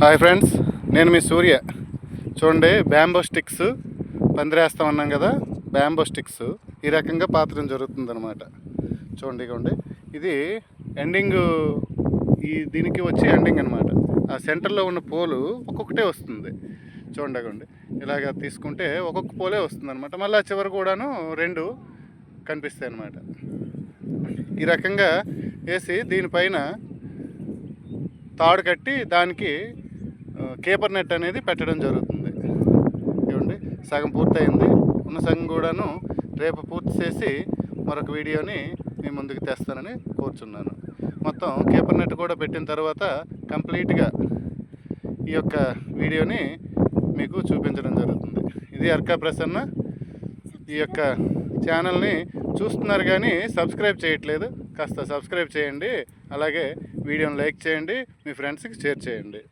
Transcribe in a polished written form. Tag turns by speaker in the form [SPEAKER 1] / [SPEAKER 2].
[SPEAKER 1] Hi friends, నేను మీ సూర్య. చూడండి, bamboo sticks పందిరేస్తామన్నాం కదా. బ్యాంబో స్టిక్స్ ఈ రకంగా పాతడం జరుగుతుందన్నమాట. చూడండి, ఇది ఎండింగ్, దీనికి వచ్చి ఎండింగ్ అనమాట. ఆ సెంటర్లో ఉన్న పోలు ఒక్కొక్కటే వస్తుంది. చూడండి, ఇలాగ తీసుకుంటే ఒక్కొక్క పోలే వస్తుంది అనమాట. మళ్ళీ చివరి కూడాను రెండు కనిపిస్తాయి అన్నమాట. ఈ రకంగా వేసి దీనిపైన తాడు కట్టి దానికి కేపర్ నెట్ అనేది పెట్టడం జరుగుతుంది. ఇవ్వండి, సగం పూర్తయింది. ఉన్న సగం కూడాను రేపు పూర్తి చేసి మరొక వీడియోని మీ ముందుకు తెస్తానని కోరుచున్నాను. మొత్తం కేపర్ నెట్ కూడా పెట్టిన తర్వాత కంప్లీట్గా ఈ యొక్క వీడియోని మీకు చూపించడం జరుగుతుంది. ఇది అర్కా ప్రసన్న. ఈ యొక్క ఛానల్ని చూస్తున్నారు కానీ సబ్స్క్రైబ్ చేయట్లేదు. కాస్త సబ్స్క్రైబ్ చేయండి. అలాగే వీడియోని లైక్ చేయండి, మీ ఫ్రెండ్స్కి షేర్ చేయండి.